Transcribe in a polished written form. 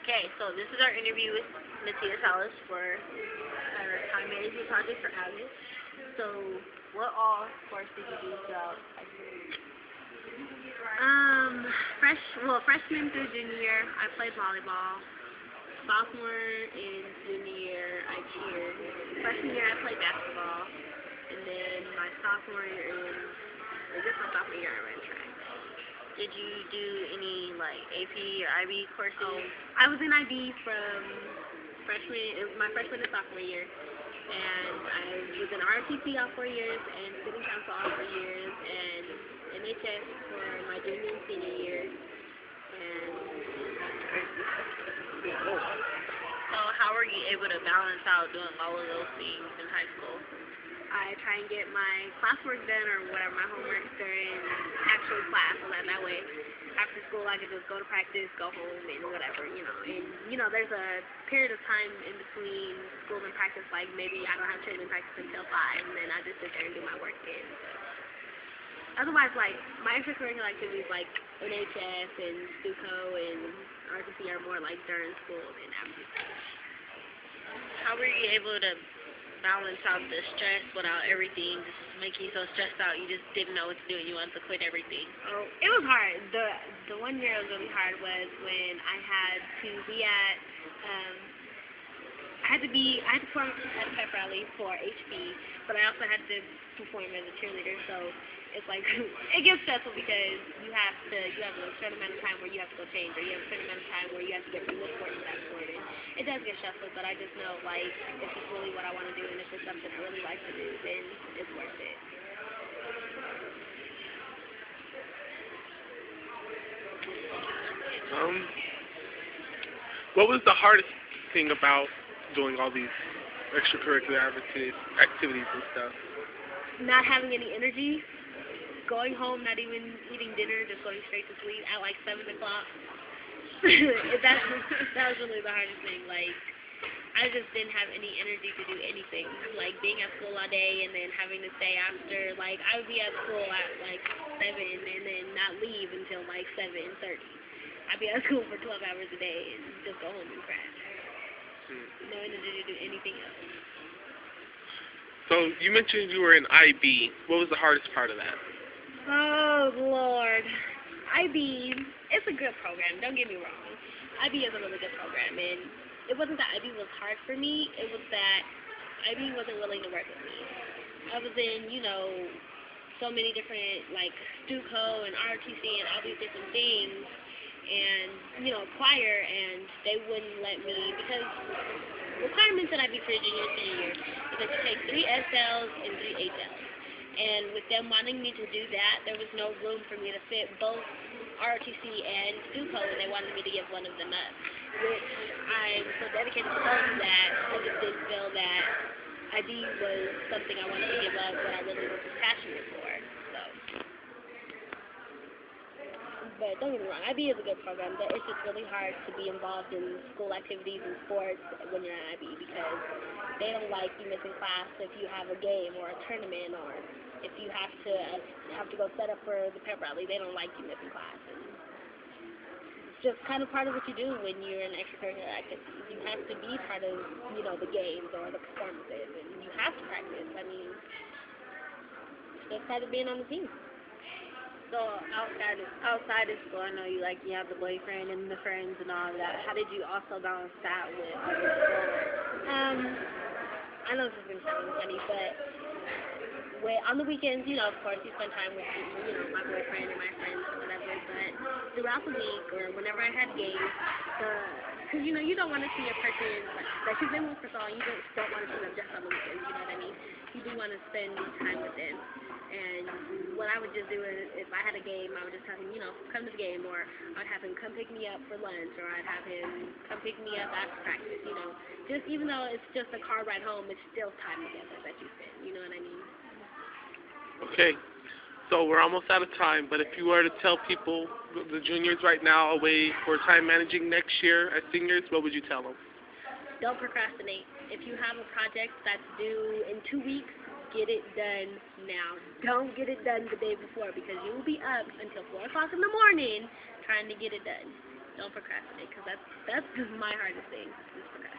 Okay, so this is our interview with Naugh'Tia Salas for our time management project for August. So, what all sports did you do throughout high school? Freshman through junior year, I played volleyball. Sophomore and junior year, I cheered. Freshman year, I played basketball. And then my sophomore year, I ran track. Did you do any, like, AP or IB courses? I was in IB from my freshman and sophomore year. And I was in ROTC all 4 years, and student council all 4 years, and NHS for my junior and senior year. And So how were you able to balance out doing all of those things in high school? I try and get my classwork done or whatever, my homework during actual class, so that way after school I could just go to practice, go home, and whatever, And, there's a period of time in between school and practice, like maybe I don't have training practice until 5, and then I just sit there and do my work then. Otherwise, like, my extracurricular activities like NHS and STUCO and RTC are more like during school than after school. How were you able to balance out the stress without everything just making you so stressed out you just didn't know what to do and you wanted to quit everything? Oh, it was hard. The one year it was really hard was when I had to be at I had to perform at a pep rally for HB, but I also had to perform as a cheerleader, so it's like it gets stressful because you have a certain amount of time where you have to go change, or you have a certain amount of time where you have to get from this sport to that sport. And it does get stressful, but I just know, like, if it's really what I want to do and if it's something I really like to do, then it's worth it. What was the hardest thing about doing all these extracurricular activities and stuff? Not having any energy, going home, not even eating dinner, just going straight to sleep at like 7 o'clock. that was really the hardest thing. Like, I just didn't have any energy to do anything. Like, being at school all day and then having to stay after. Like, I would be at school at like 7 and then not leave until like 7:30. I'd be at school for 12 hours a day and just go home and crash. No energy to do anything else. So you mentioned you were in IB. What was the hardest part of that? Oh, Lord. IB, it's a good program, don't get me wrong. IB is a really good program, and it wasn't that IB was hard for me, it was that IB wasn't willing to work with me. I was in, so many different, like, STUCO and ROTC and all these different things, and, choir, and they wouldn't let me, because requirements that IB for your junior and senior year is that you take 3 SLs and 3 HLs. And with them wanting me to do that, there was no room for me to fit both ROTC and STUCO, and they wanted me to give one of them up, which I'm so dedicated to both that I just didn't feel that IB was something I wanted to give up, what I really was passionate for. But don't get me wrong, IB is a good program, but it's just really hard to be involved in school activities and sports when you're at IB because they don't like you missing class if you have a game or a tournament, or if you have to go set up for the pep rally. They don't like you missing class. And it's just kind of part of what you do when you're in extracurricular activities. You have to be part of, the games or the performances, and you have to practice. I mean, it's just part of being on the team. So outside of school, I know you have the boyfriend and the friends and all of that. How did you also balance that with other school? I know this is going to sound funny, but on the weekends, of course, you spend time with, my boyfriend and my friends or whatever, but throughout the week or whenever I had games, because, you don't want to see a person that you've been with for so long, you don't want to see them just on the weekends, you know what I mean? You do want to spend time with them. And what I would just do is, if I had a game, I would just have him, come to the game, or I'd have him come pick me up for lunch, or I'd have him come pick me up after practice, Just even though it's just a car ride home, it's still time together that you spend, you know what I mean? Okay, so we're almost out of time, but if you were to tell people, the juniors right now, a way for time managing next year as seniors, what would you tell them? Don't procrastinate. If you have a project that's due in 2 weeks, get it done now. Don't get it done the day before, because you will be up until 4 o'clock in the morning trying to get it done. Don't procrastinate, because that's my hardest thing, is procrastinate.